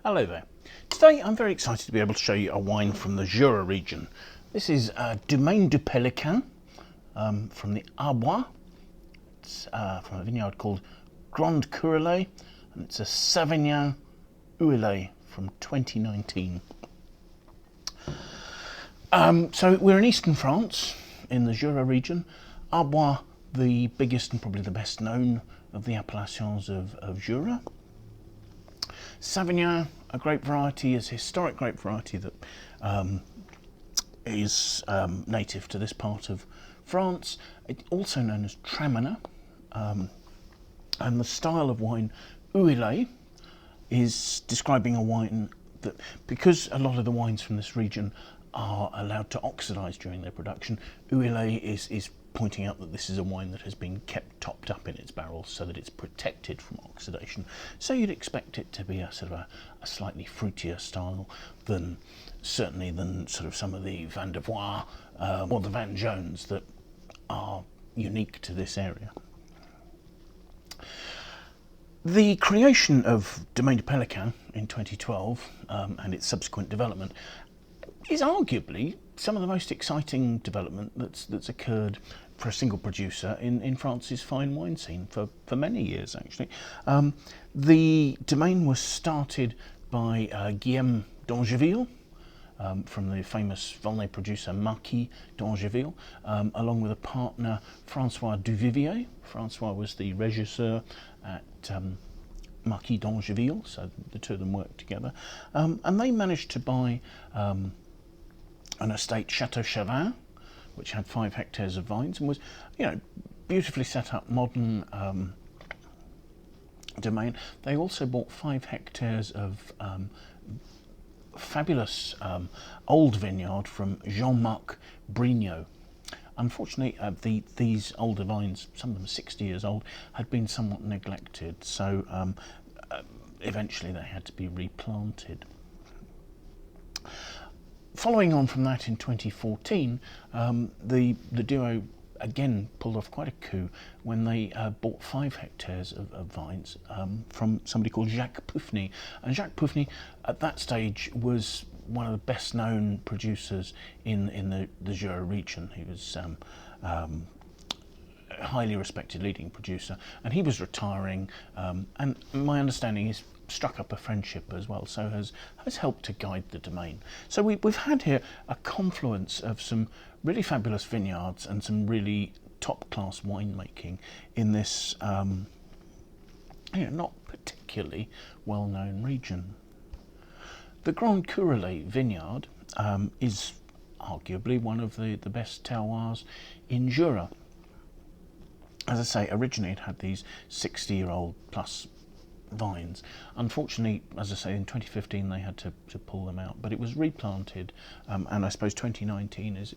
Hello there. Today I'm very excited to be able to show you a wine from the Jura region. This is Domaine du Pelican from the Arbois. It's from a vineyard called Grand Curoulet, and it's a Savagnin Ouille from 2019. So we're in eastern France, in the Jura region. Arbois, the biggest and probably the best known of the appellations of Jura. Savagnin, a grape variety, is a historic grape variety that is native to this part of France. It's also known as Traminer, and the style of wine, Ouille, is describing a wine that, because a lot of the wines from this region are allowed to oxidize during their production, Ouille is pointing out that this is a wine that has been kept topped up in its barrels so that it's protected from oxidation. So you'd expect it to be a sort of a slightly fruitier style than sort of some of the Vin de Voix or the Vin Jaunes that are unique to this area. The creation of Domaine du Pelican in 2012 and its subsequent development is arguably some of the most exciting development that's occurred for a single producer in France's fine wine scene for many years, actually. The domain was started by Guillaume d'Angeville, from the famous Volnay producer Marquis d'Angeville, along with a partner, Francois Duvivier. Francois was the regisseur at Marquis d'Angeville, so the two of them worked together. And they managed to buy an estate, Chateau Chavin, which had 5 hectares of vines and was, beautifully set up, modern domain. They also bought 5 hectares of fabulous old vineyard from Jean-Marc Brignot. Unfortunately, these older vines, some of them 60 years old, had been somewhat neglected, so eventually they had to be replanted. Following on from that in 2014, the duo again pulled off quite a coup when they bought 5 hectares of vines from somebody called Jacques Pouffny. And Jacques Pouffny at that stage was one of the best known producers in the Jura region. He was a highly respected leading producer, and he was retiring, and my understanding is struck up a friendship as well, so has helped to guide the domain. So we've had here a confluence of some really fabulous vineyards and some really top-class winemaking in this not particularly well-known region. The Grand Curoulet vineyard is arguably one of the best terroirs in Jura. As I say, originally it had these 60-year-old plus vines. Unfortunately, as I say, in 2015 they had to pull them out, but it was replanted, and I suppose 2019 is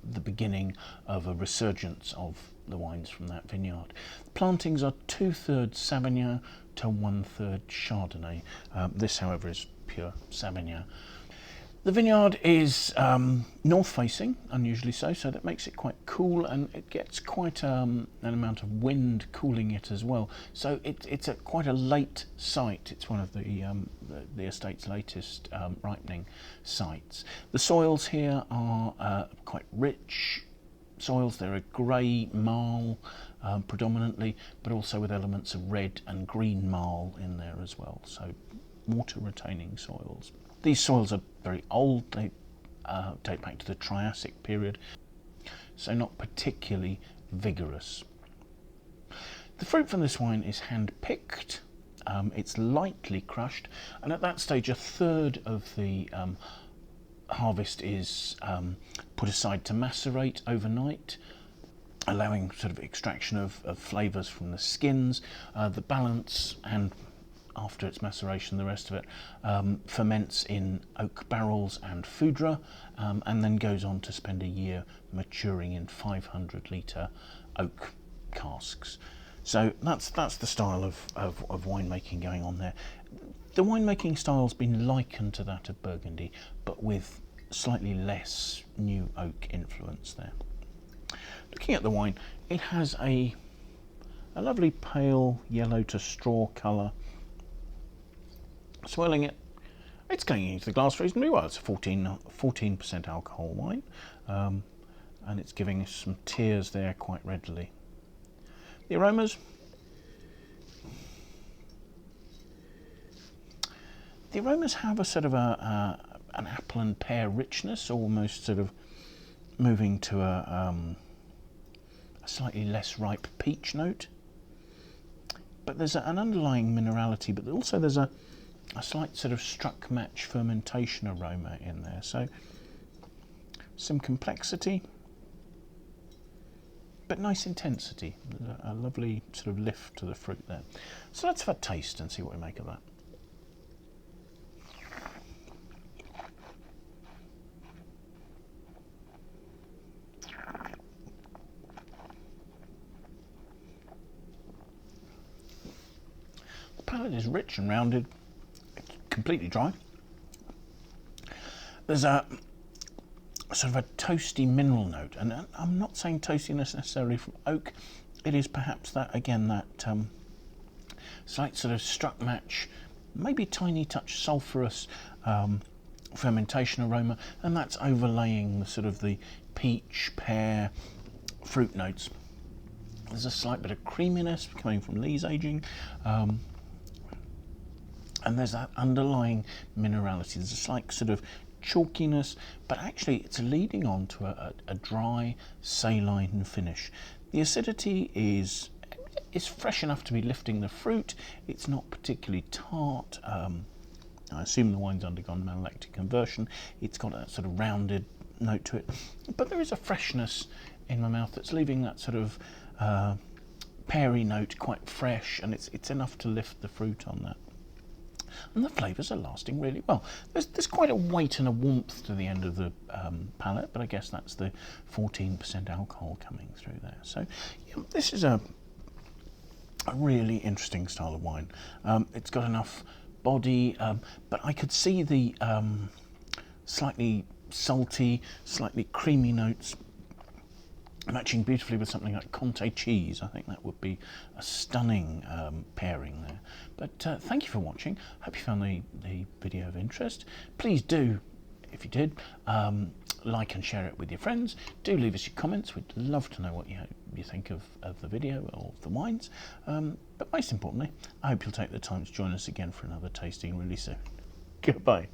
the beginning of a resurgence of the wines from that vineyard. The plantings are 2/3 Savagnin to 1/3 Chardonnay. This, however, is pure Savagnin. The vineyard is north-facing, unusually so that makes it quite cool, and it gets quite an amount of wind cooling it as well. So it's quite a late site. It's one of the estate's latest ripening sites. The soils here are quite rich soils. They're a grey marl predominantly, but also with elements of red and green marl in there as well. So water-retaining soils. These soils are very old. They date back to the Triassic period, so not particularly vigorous. The fruit from this wine is hand-picked. It's lightly crushed, and at that stage 1/3 of the harvest is put aside to macerate overnight, allowing sort of extraction of flavours from the skins. The balance, and after its maceration, the rest of it ferments in oak barrels and foudre, and then goes on to spend a year maturing in 500-litre oak casks. So that's the style of winemaking going on there. The winemaking style's been likened to that of Burgundy, but with slightly less new oak influence there. Looking at the wine, it has a lovely pale yellow to straw colour. Swirling it, It's going into the glass reasonably well. It's a 14% alcohol wine, and it's giving us some tears there quite readily. The aromas. The aromas have a sort of an apple and pear richness, almost sort of moving to a slightly less ripe peach note. But there's an underlying minerality, but also there's a slight sort of struck match fermentation aroma in there. So some complexity, but nice intensity. There's a lovely sort of lift to the fruit there. So let's have a taste and see what we make of that. The palate is rich and rounded. It's completely dry. There's a sort of a toasty mineral note, and I'm not saying toastiness necessarily from oak. It is perhaps that, again, that slight sort of struck match, maybe tiny touch sulphurous fermentation aroma, and that's overlaying the sort of the peach, pear, fruit notes. There's a slight bit of creaminess coming from lees aging, and there's that underlying minerality. There's a slight sort of chalkiness, but actually it's leading on to a dry, saline finish. The acidity is fresh enough to be lifting the fruit. It's not particularly tart. I assume the wine's undergone malolactic conversion. It's got a sort of rounded note to it, but there is a freshness in my mouth that's leaving that sort of peary note quite fresh, and it's enough to lift the fruit on that. And the flavours are lasting really well. There's quite a weight and a warmth to the end of the palate, but I guess that's the 14% alcohol coming through there. So yeah, this is a really interesting style of wine. It's got enough body, but I could see the slightly salty, slightly creamy notes matching beautifully with something like Comté cheese. I think that would be a stunning pairing there. But thank you for watching. Hope you found the video of interest. Please do, if you did, like and share it with your friends. Do leave us your comments. We'd love to know what you think of the video or of the wines. But most importantly, I hope you'll take the time to join us again for another tasting really soon. Goodbye.